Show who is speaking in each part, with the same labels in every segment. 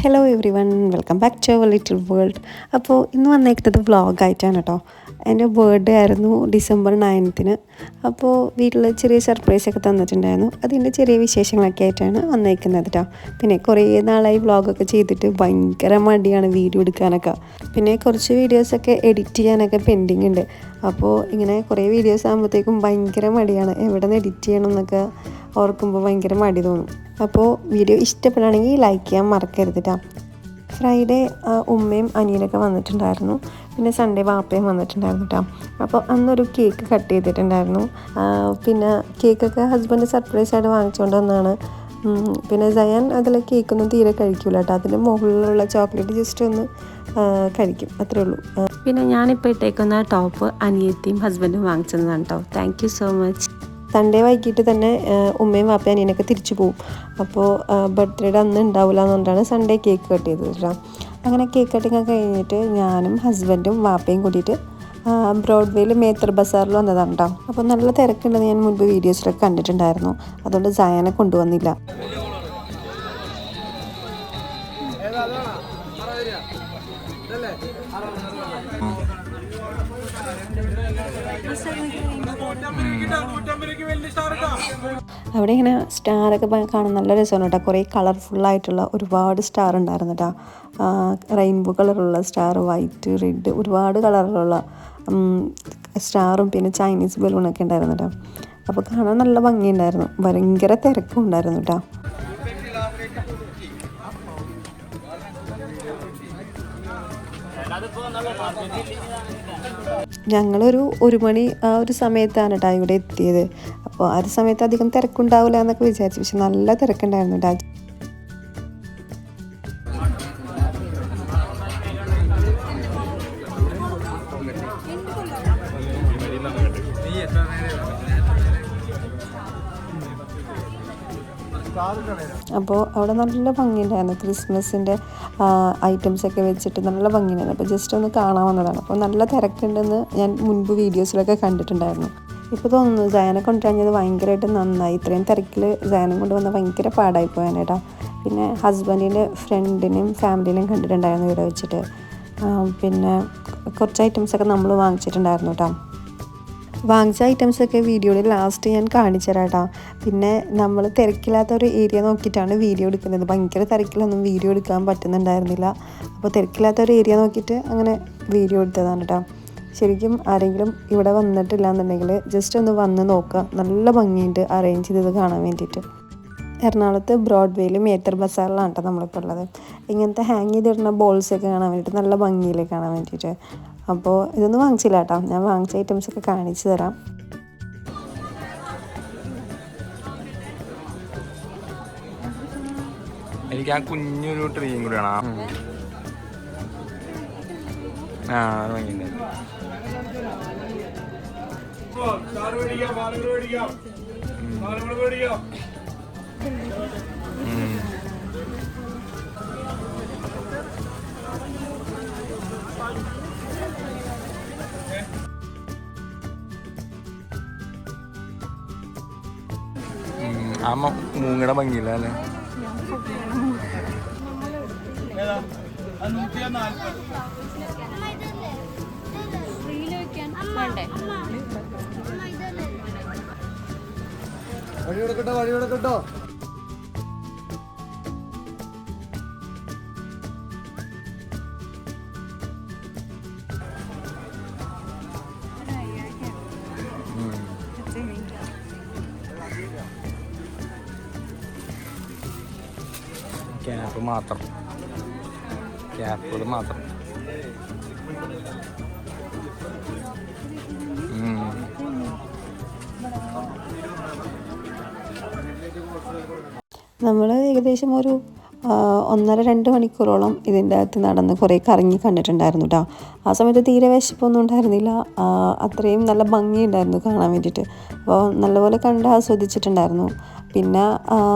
Speaker 1: Hello everyone, welcome back to our little world. അപ്പോൾ ഇന്ന് വന്നേക്കുന്നത് വ്ളോഗായിട്ടാണ് കേട്ടോ. എൻ്റെ ബർത്ത്ഡേ ആയിരുന്നു ഡിസംബർ 9-ന്. അപ്പോൾ വീട്ടിൽ ചെറിയ സർപ്രൈസൊക്കെ തന്നിട്ടുണ്ടായിരുന്നു. അതിൻ്റെ ചെറിയ വിശേഷങ്ങളൊക്കെ ആയിട്ടാണ് വന്നേക്കുന്നത് കേട്ടോ. പിന്നെ കുറേ നാളായി വ്ളോഗൊക്കെ ചെയ്തിട്ട് ഭയങ്കര മടിയാണ് വീഡിയോ എടുക്കാനൊക്കെ. പിന്നെ കുറച്ച് വീഡിയോസൊക്കെ എഡിറ്റ് ചെയ്യാനൊക്കെ പെൻഡിങ് ഉണ്ട്. അപ്പോൾ ഇങ്ങനെ കുറേ വീഡിയോസ് ആകുമ്പോഴത്തേക്കും ഭയങ്കര മടിയാണ്. എവിടെ നിന്ന് എഡിറ്റ് ചെയ്യണം എന്നൊക്കെ ഓർക്കുമ്പോൾ ഭയങ്കര മടി തോന്നും. അപ്പോൾ വീഡിയോ ഇഷ്ടപ്പെടുകയാണെങ്കിൽ ലൈക്ക് ചെയ്യാൻ മറക്കരുത് കേട്ടോ. ഫ്രൈഡേ ഉമ്മയും അനിയനൊക്കെ വന്നിട്ടുണ്ടായിരുന്നു. പിന്നെ സൺഡേ വാപ്പയും വന്നിട്ടുണ്ടായിരുന്നു കേട്ടോ. അപ്പോൾ അന്നൊരു കേക്ക് കട്ട് ചെയ്തിട്ടുണ്ടായിരുന്നു. പിന്നെ കേക്കൊക്കെ ഹസ്ബൻഡ് സർപ്രൈസായിട്ട് വാങ്ങിച്ചുകൊണ്ട് വന്നതാണ്. പിന്നെ സയാൻ അതിൽ കേക്കൊന്നും തീരെ കഴിക്കില്ല കേട്ടോ. അതിൻ്റെ മുകളിലുള്ള ചോക്ലേറ്റ് ജസ്റ്റ് ഒന്ന് കഴിക്കും, അത്രേ ഉള്ളൂ. പിന്നെ ഞാനിപ്പോൾ ഇട്ടേക്കുന്ന ടോപ്പ് അനിയത്തിയും ഹസ്ബൻഡും വാങ്ങിച്ചതാണ് കേട്ടോ. Thank you so much. Sunday വൈകിട്ട് തന്നെ ഉമ്മയും വാപ്പയും അനിയനൊക്കെ തിരിച്ചു പോകും. അപ്പോൾ ബർത്ത്ഡേയുടെ അന്ന് ഉണ്ടാവില്ല എന്നുകൊണ്ടാണ് സൺഡേ കേക്ക് കട്ട് ചെയ്തത് കേട്ടോ. അങ്ങനെ കേക്ക് കട്ടിങ് ഒക്കെ കഴിഞ്ഞിട്ട് ഞാനും ഹസ്ബൻഡും വാപ്പയും കൂടിയിട്ട് ബ്രോഡ്വേയിൽ മേത്തർ ബസാറിൽ വന്നതാണ് കേട്ടോ. അപ്പോൾ നല്ല തിരക്കുണ്ടെന്ന് ഞാൻ മുൻപ് വീഡിയോസിലൊക്കെ കണ്ടിട്ടുണ്ടായിരുന്നു. അതുകൊണ്ട് സയാനെ കൊണ്ടുവന്നില്ല. അവിടെ ഇങ്ങനെ സ്റ്റാറൊക്കെ കാണാൻ നല്ല രസമാണ് കേട്ടോ. കുറേ കളർഫുള്ളായിട്ടുള്ള ഒരുപാട് സ്റ്റാർ ഉണ്ടായിരുന്നു കേട്ടോ. റെയിൻബോ കളറുള്ള സ്റ്റാർ, വൈറ്റ്, റെഡ്, ഒരുപാട് കളറിലുള്ള സ്റ്റാറും പിന്നെ ചൈനീസ് ബലൂണൊക്കെ ഉണ്ടായിരുന്നു കേട്ടോ. അപ്പോൾ കാണാൻ നല്ല ഭംഗിയുണ്ടായിരുന്നു. ഭയങ്കര തിരക്കും ഉണ്ടായിരുന്നു കേട്ടോ. ഞങ്ങളൊരു 1 മണി ആ ഒരു സമയത്താണ് കേട്ടോ ഇവിടെ എത്തിയത്. അപ്പോൾ ആ ഒരു സമയത്ത് അധികം തിരക്കുണ്ടാവില്ല എന്നൊക്കെ വിചാരിച്ചു. പക്ഷെ നല്ല തിരക്കുണ്ടായിരുന്നു കേട്ടോ. അപ്പോൾ അവിടെ നല്ല ഭംഗിയുണ്ടായിരുന്നു. ക്രിസ്മസിൻ്റെ ഐറ്റംസൊക്കെ വെച്ചിട്ട് നല്ല ഭംഗിയുണ്ടായിരുന്നു. അപ്പോൾ ജസ്റ്റ് ഒന്ന് കാണാൻ വന്നതാണ്. അപ്പോൾ നല്ല തിരക്കുണ്ടെന്ന് ഞാൻ മുൻപ് വീഡിയോസിലൊക്കെ കണ്ടിട്ടുണ്ടായിരുന്നു. ഇപ്പോൾ തോന്നുന്നു സയാനെ കൊണ്ടുവരുന്നത് ഭയങ്കരമായിട്ട് നന്നായി. ഇത്രയും തിരക്കിൽ സയാനം കൊണ്ടുവന്നാൽ ഭയങ്കര പാടായി പോയാനേട്ടാ. പിന്നെ ഹസ്ബൻഡിൻ്റെ ഫ്രണ്ടിനെയും ഫാമിലിനെയും കണ്ടിട്ടുണ്ടായിരുന്നു ഇവിടെ വെച്ചിട്ട്. പിന്നെ കുറച്ച് ഐറ്റംസൊക്കെ നമ്മൾ വാങ്ങിച്ചിട്ടുണ്ടായിരുന്നു കേട്ടോ. വാങ്ങിച്ച ഐറ്റംസൊക്കെ വീഡിയോയിൽ ലാസ്റ്റ് ഞാൻ കാണിച്ചു തരാം കേട്ടോ. പിന്നെ നമ്മൾ തിരക്കില്ലാത്ത ഒരു ഏരിയ നോക്കിയിട്ടാണ് വീഡിയോ എടുക്കുന്നത്. ഭയങ്കര തിരക്കിലൊന്നും വീഡിയോ എടുക്കാൻ പറ്റുന്നുണ്ടായിരുന്നില്ല. അപ്പോൾ തിരക്കില്ലാത്ത ഒരു ഏരിയ നോക്കിയിട്ട് അങ്ങനെ വീഡിയോ എടുത്തതാണ് കേട്ടോ. ശരിക്കും ആരെങ്കിലും ഇവിടെ വന്നിട്ടില്ല എന്നുണ്ടെങ്കിൽ ജസ്റ്റ് ഒന്ന് വന്ന് നോക്കുക. നല്ല ഭംഗിയുണ്ട് അറേഞ്ച് ചെയ്തത് കാണാൻ വേണ്ടിയിട്ട്. എറണാകുളത്ത് ബ്രോഡ്വേയിൽ മേത്തർ ബസാറിലാണ് കേട്ടോ നമ്മളിപ്പോൾ ഉള്ളത്. ഇങ്ങനത്തെ ഹാങ് ചെയ്തിടുന്ന ബോൾസൊക്കെ കാണാൻ വേണ്ടിയിട്ട് നല്ല ഭംഗിയിൽ കാണാൻ വേണ്ടിയിട്ട്. അപ്പോൾ ഇതൊന്നും വാങ്ങിച്ചില്ല കേട്ടോ. ഞാൻ വാങ്ങിച്ച ഐറ്റംസൊക്കെ കാണിച്ചു തരാം.
Speaker 2: എനിക്ക് ആ കുഞ്ഞൊരു ട്രീയും കൂടിയാണ്. ആ മൂങ്ങയുടെ ഭംഗിയില്ല അല്ലേ?
Speaker 3: വഴി കൊടുക്കട്ടോ.
Speaker 2: ക്യാപ്പുകൾ മാത്രം.
Speaker 1: നമ്മൾ ഏകദേശം ഒരു 1.5-2 മണിക്കൂറോളം ഇതിൻ്റെ അകത്ത് നടന്ന് കുറേ കറങ്ങി കണ്ടിട്ടുണ്ടായിരുന്നു കേട്ടോ. ആ സമയത്ത് തീരെ വിശപ്പൊന്നും ഉണ്ടായിരുന്നില്ല. അത്രയും നല്ല ഭംഗിയുണ്ടായിരുന്നു കാണാൻ വേണ്ടിയിട്ട്. അപ്പോൾ നല്ലപോലെ കണ്ട് ആസ്വദിച്ചിട്ടുണ്ടായിരുന്നു. പിന്നെ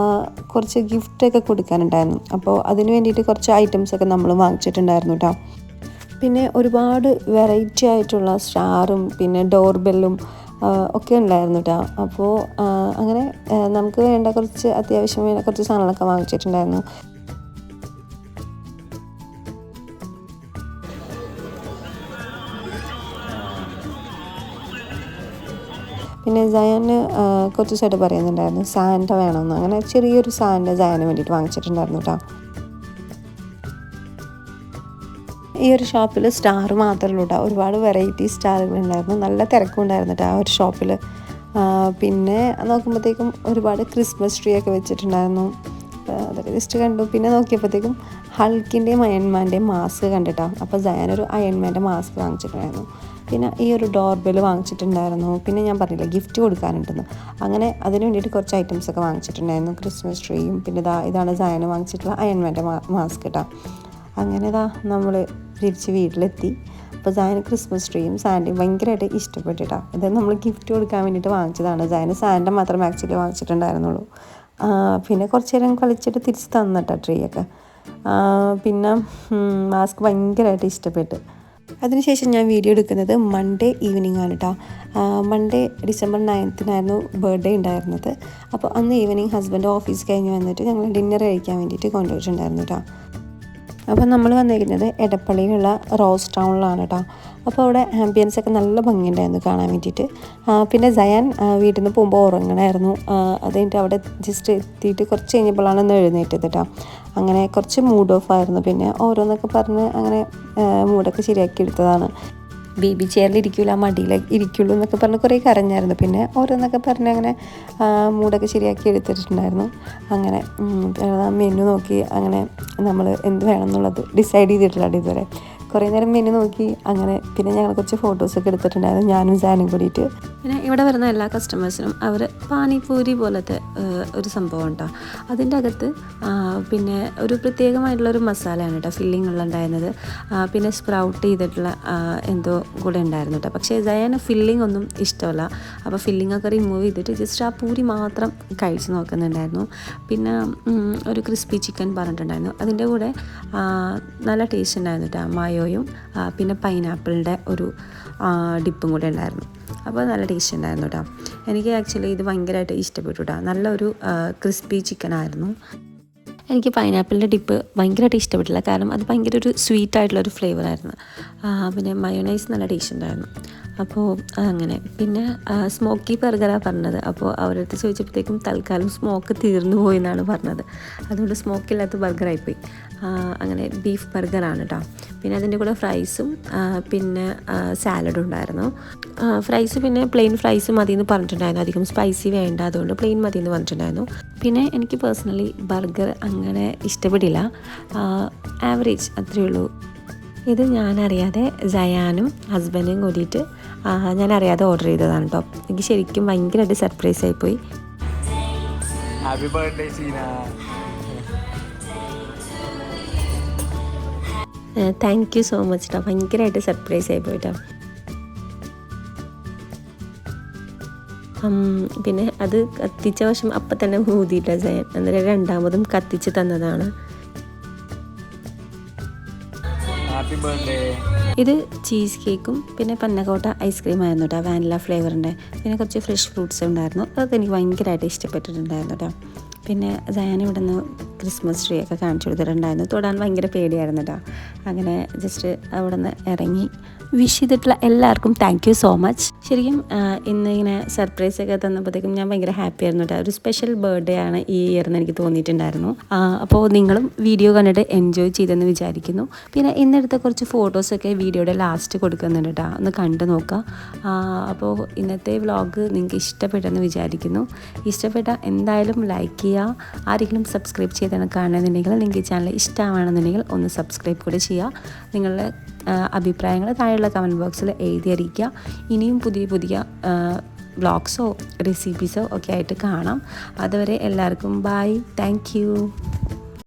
Speaker 1: കുറച്ച് ഗിഫ്റ്റൊക്കെ കൊടുക്കാനുണ്ടായിരുന്നു. അപ്പോൾ അതിന് വേണ്ടിയിട്ട് കുറച്ച് ഐറ്റംസൊക്കെ നമ്മൾ വാങ്ങിച്ചിട്ടുണ്ടായിരുന്നു കേട്ടോ. പിന്നെ ഒരുപാട് വെറൈറ്റി ആയിട്ടുള്ള സ്റ്റാറും പിന്നെ ഡോർ ബെല്ലും ഒക്കെ ഉണ്ടായിരുന്നു കേട്ടോ. അപ്പോൾ അങ്ങനെ നമുക്ക് വേണ്ട കുറച്ച് അത്യാവശ്യം വേണ്ട കുറച്ച് സാധനങ്ങളൊക്കെ വാങ്ങിച്ചിട്ടുണ്ടായിരുന്നു. പിന്നെ സയാന് കുറച്ച് ദിവസമായിട്ട് പറയുന്നുണ്ടായിരുന്നു സാൻഡ വേണമെന്ന്. അങ്ങനെ ചെറിയൊരു സാൻഡ സയാന് വേണ്ടിയിട്ട് വാങ്ങിച്ചിട്ടുണ്ടായിരുന്നു കേട്ടോ. ഈ ഒരു ഷോപ്പിൽ സ്റ്റാർ മാത്രമേ ഉള്ളൂ കേട്ടോ, ഒരുപാട് വെറൈറ്റി സ്റ്റാറുകളുണ്ടായിരുന്നു. നല്ല തിരക്കുണ്ടായിരുന്നു കേട്ടോ ആ ഒരു ഷോപ്പിൽ. പിന്നെ നോക്കുമ്പോഴത്തേക്കും ഒരുപാട് ക്രിസ്മസ് ട്രീ ഒക്കെ വെച്ചിട്ടുണ്ടായിരുന്നു. അതൊക്കെ ജസ്റ്റ് കണ്ടു. പിന്നെ നോക്കിയപ്പോഴത്തേക്കും ഹൾക്കിൻ്റെയും അയൺമാൻ്റെയും മാസ്ക് കണ്ടിട്ടാണ്. അപ്പോൾ സയാനൊരു അയൺമാൻ്റെ മാസ്ക് വാങ്ങിച്ചിട്ടുണ്ടായിരുന്നു. പിന്നെ ഈ ഒരു ഡോർബെൽ വാങ്ങിച്ചിട്ടുണ്ടായിരുന്നു. പിന്നെ ഞാൻ പറഞ്ഞില്ല ഗിഫ്റ്റ് കൊടുക്കാനുണ്ടെന്ന്, അങ്ങനെ അതിന് വേണ്ടിയിട്ട് കുറച്ച് ഐറ്റംസൊക്കെ വാങ്ങിച്ചിട്ടുണ്ടായിരുന്നു. ക്രിസ്മസ് ട്രീയും പിന്നെ ഇതാണ് സയാന് വാങ്ങിച്ചിട്ടുള്ള അയൺമാൻ്റെ മാസ്ക് കേട്ടോ. അങ്ങനെ നമ്മൾ തിരിച്ച് വീട്ടിലെത്തി. അപ്പോൾ സയാന് ക്രിസ്മസ് ട്രീയും സാൻഡയും ഭയങ്കരമായിട്ട് ഇഷ്ടപ്പെട്ടിട്ടാണ്. ഇത് നമ്മൾ ഗിഫ്റ്റ് കൊടുക്കാൻ വേണ്ടിയിട്ട് വാങ്ങിച്ചതാണ്. സയാന് സാൻഡ മാത്രമേ ആക്ച്വലി വാങ്ങിച്ചിട്ടുണ്ടായിരുന്നുള്ളൂ. പിന്നെ കുറച്ച് നേരം കളിച്ചിട്ട് തിരിച്ച് തന്നിട്ടാ ട്രീ ഒക്കെ. പിന്നെ മാസ്ക് ഭയങ്കരമായിട്ട് ഇഷ്ടപ്പെട്ട്. അതിനുശേഷം ഞാൻ വീഡിയോ എടുക്കുന്നത് മൺഡേ ഈവനിങ് ആണ് കേട്ടോ. മൺഡേ ഡിസംബർ 9 ബർത്ത്ഡേ ഉണ്ടായിരുന്നത്. അപ്പോൾ അന്ന് ഈവനിങ് ഹസ്ബൻഡ് ഓഫീസ് കഴിഞ്ഞ് വന്നിട്ട് ഞങ്ങൾ ഡിന്നർ കഴിക്കാൻ വേണ്ടിയിട്ട് കൊണ്ടുപോയിട്ടുണ്ടായിരുന്നു കേട്ടോ. അപ്പോൾ നമ്മൾ വന്നിരിക്കുന്നത് എടപ്പള്ളിയിലുള്ള റോസ് ടൗണിലാണ് കേട്ടോ. അപ്പോൾ അവിടെ ആംബിയൻസ് ഒക്കെ നല്ല ഭംഗിയുണ്ടായിരുന്നു കാണാൻ വേണ്ടിയിട്ട്. പിന്നെ സയാൻ വീട്ടിൽ നിന്ന് പോകുമ്പോൾ ഉറങ്ങണമായിരുന്നു. അത് കഴിഞ്ഞിട്ട് അവിടെ ജസ്റ്റ് എത്തിയിട്ട് കുറച്ച് കഴിഞ്ഞപ്പോഴാണ് ഒന്ന് എഴുന്നേറ്റത് കേട്ടോ. അങ്ങനെ കുറച്ച് മൂഡ് ഓഫ് ആയിരുന്നു. പിന്നെ ഓരോന്നൊക്കെ പറഞ്ഞ് അങ്ങനെ മൂഡൊക്കെ ശരിയാക്കി എടുത്തതാണ്. ബേബി ചെയറിൽ ഇരിക്കില്ല, മടിയിൽ ഇരിക്കുള്ളൂ എന്നൊക്കെ പറഞ്ഞ് കുറേ കരഞ്ഞായിരുന്നു. പിന്നെ ഓരോന്നൊക്കെ പറഞ്ഞ് അങ്ങനെ മൂഡൊക്കെ ശരിയാക്കി എടുത്തിട്ടുണ്ടായിരുന്നു. അങ്ങനെ മെനു നോക്കി അങ്ങനെ നമ്മൾ എന്ത് വേണം എന്നുള്ളത് ഡിസൈഡ് ചെയ്തിട്ടില്ല ഇതുവരെ. കുറേ നേരം മെനു നോക്കി അങ്ങനെ. പിന്നെ ഞങ്ങൾ കുറച്ച് ഫോട്ടോസൊക്കെ എടുത്തിട്ടുണ്ടായിരുന്നു ഞാനും സാനും കൂടിയിട്ട്. പിന്നെ ഇവിടെ വരുന്ന എല്ലാ കസ്റ്റമേഴ്സിനും അവർ പാനിപൂരി പോലത്തെ ഒരു സംഭവം ഉണ്ടോ, അതിൻ്റെ അകത്ത് പിന്നെ ഒരു പ്രത്യേകമായിട്ടുള്ളൊരു മസാലയാണ് കേട്ടോ ഫില്ലിംഗ് ഉണ്ടായിരുന്നത്. പിന്നെ സ്പ്രൗട്ട് ചെയ്തിട്ടുള്ള എന്തോ കൂടെ ഉണ്ടായിരുന്നു കേട്ടോ. പക്ഷേ സയാന് ഫില്ലിംഗ് ഒന്നും ഇഷ്ടമല്ല. അപ്പോൾ ഫില്ലിംഗ് ഒക്കെ റിമൂവ് ചെയ്തിട്ട് ജസ്റ്റ് ആ പൂരി മാത്രം കഴിച്ച് നോക്കുന്നുണ്ടായിരുന്നു. പിന്നെ ഒരു ക്രിസ്പി ചിക്കൻ പറഞ്ഞിട്ടുണ്ടായിരുന്നു. അതിൻ്റെ കൂടെ നല്ല ടേസ്റ്റ് ഉണ്ടായിരുന്നു കേട്ടോ. മായോയും പിന്നെ പൈനാപ്പിളിൻ്റെ ഒരു ഡിപ്പും കൂടെ ഉണ്ടായിരുന്നു. അപ്പോൾ നല്ല ടേസ്റ്റ് ഉണ്ടായിരുന്നു കേട്ടോ. എനിക്ക് ആക്ച്വലി ഇത് ഭയങ്കരമായിട്ട് ഇഷ്ടപ്പെട്ടു കേട്ടോ. നല്ലൊരു ക്രിസ്പി ചിക്കൻ ആയിരുന്നു. എനിക്ക് പൈനാപ്പിളിൻ്റെ ഡിപ്പ് ഭയങ്കരമായിട്ട് ഇഷ്ടപ്പെട്ടില്ല, കാരണം അത് ഭയങ്കര ഒരു സ്വീറ്റ് ആയിട്ടുള്ളൊരു ഫ്ലേവറായിരുന്നു. പിന്നെ മയോണൈസ് നല്ല ടേസ്റ്റ് ഉണ്ടായിരുന്നു. അപ്പോൾ അങ്ങനെ. പിന്നെ സ്മോക്കി ബർഗറാണ് പറഞ്ഞത്. അപ്പോൾ അവരുടെ അടുത്ത് ചോദിച്ചപ്പോഴത്തേക്കും തൽക്കാലം സ്മോക്ക് തീർന്നു പോയി എന്നാണ് പറഞ്ഞത്. അതുകൊണ്ട് സ്മോക്കില്ലാത്ത ബർഗറായിപ്പോയി. അങ്ങനെ ബീഫ് ബർഗറാണ് കേട്ടോ. പിന്നെ അതിൻ്റെ കൂടെ ഫ്രൈസും പിന്നെ സാലഡും ഉണ്ടായിരുന്നു. ഫ്രൈസ് പിന്നെ പ്ലെയിൻ ഫ്രൈസ് മതി എന്ന് പറഞ്ഞിട്ടുണ്ടായിരുന്നു. അധികം സ്പൈസി വേണ്ട, അതുകൊണ്ട് പ്ലെയിൻ മതി എന്ന് പറഞ്ഞിട്ടുണ്ടായിരുന്നു. പിന്നെ എനിക്ക് പേഴ്സണലി ബർഗർ അങ്ങനെ ഇഷ്ടപ്പെടില്ല, ആവറേജ് അത്രയേ ഉള്ളൂ. ഇത് ഞാനറിയാതെ സയാനും ഹസ്ബൻഡും കൂടിയിട്ട് ഞാനറിയാതെ ഓർഡർ ചെയ്തതാണ് കേട്ടോ. എനിക്ക് ശരിക്കും ഭയങ്കരമായിട്ട് സർപ്രൈസ് ആയിപ്പോയി.
Speaker 2: Happy birthday Seena.
Speaker 1: Thank you so much കേട്ടോ. ഭയങ്കരമായിട്ട് സർപ്രൈസ് ആയിപ്പോയിട്ടോ. പിന്നെ അത് കത്തിച്ച വശം അപ്പം തന്നെ ഊതിയിട്ട സയാൻ, അന്നേരം രണ്ടാമതും കത്തിച്ച് തന്നതാണ്. ഇത് ചീസ് കേക്കും പിന്നെ പന്നകോട്ട ഐസ്ക്രീം ആയിരുന്നു കേട്ടോ, വാനില ഫ്ലേവറിൻ്റെ. പിന്നെ കുറച്ച് ഫ്രഷ് ഫ്രൂട്ട്സ് ഉണ്ടായിരുന്നു. അതൊക്കെ എനിക്ക് ഭയങ്കരമായിട്ട് ഇഷ്ടപ്പെട്ടിട്ടുണ്ടായിരുന്നു കേട്ടോ. പിന്നെ സയാൻ ഇവിടെ നിന്ന് ക്രിസ്മസ് ട്രീ ഒക്കെ കാണിച്ചു കൊടുത്തിട്ടുണ്ടായിരുന്നു. തൊടാൻ ഭയങ്കര പേടിയായിരുന്നു കേട്ടോ. അങ്ങനെ ജസ്റ്റ് അവിടെ നിന്ന് ഇറങ്ങി വിഷ് ചെയ്തിട്ടുള്ള എല്ലാവർക്കും താങ്ക് യു സോ മച്ച്. ശരിക്കും ഇന്ന് ഇങ്ങനെ സർപ്രൈസൊക്കെ തന്നപ്പോഴത്തേക്കും ഞാൻ ഭയങ്കര ഹാപ്പി ആയിരുന്നു കേട്ടോ. ഒരു സ്പെഷ്യൽ ബർത്ത്ഡേ ആണ് ഈ ഇയർ എന്ന് എനിക്ക് തോന്നിയിട്ടുണ്ടായിരുന്നു. അപ്പോൾ നിങ്ങളും വീഡിയോ കണ്ടിട്ട് എൻജോയ് ചെയ്തെന്ന് വിചാരിക്കുന്നു. പിന്നെ ഇന്നെടുത്ത കുറച്ച് ഫോട്ടോസൊക്കെ വീഡിയോയുടെ ലാസ്റ്റ് കൊടുക്കുന്നുണ്ട് കേട്ടോ, ഒന്ന് കണ്ടു നോക്കുക. അപ്പോൾ ഇന്നത്തെ വ്ളോഗ് നിങ്ങൾക്ക് ഇഷ്ടപ്പെട്ടെന്ന് വിചാരിക്കുന്നു. ഇഷ്ടപ്പെട്ട എന്തായാലും ലൈക്ക് ചെയ്യുക. ആരെങ്കിലും സബ്സ്ക്രൈബ് ചെയ്താണ് കാണുന്നുണ്ടെങ്കിൽ നിങ്ങൾക്ക് ഈ ചാനൽ ഇഷ്ടമാണെന്നുണ്ടെങ്കിൽ ഒന്ന് സബ്സ്ക്രൈബ് കൂടെ ചെയ്യുക. നിങ്ങളുടെ അഭിപ്രായങ്ങൾ താഴെയുള്ള കമൻറ്റ് ബോക്സിൽ എഴുതി അറിയിക്കുക. ഇനിയും പുതിയ പുതിയ വ്ളോഗ്സോ റെസിപ്പീസോ ഒക്കെ ആയിട്ട് കാണാം. അതുവരെ എല്ലാവർക്കും ബൈ, താങ്ക് യു.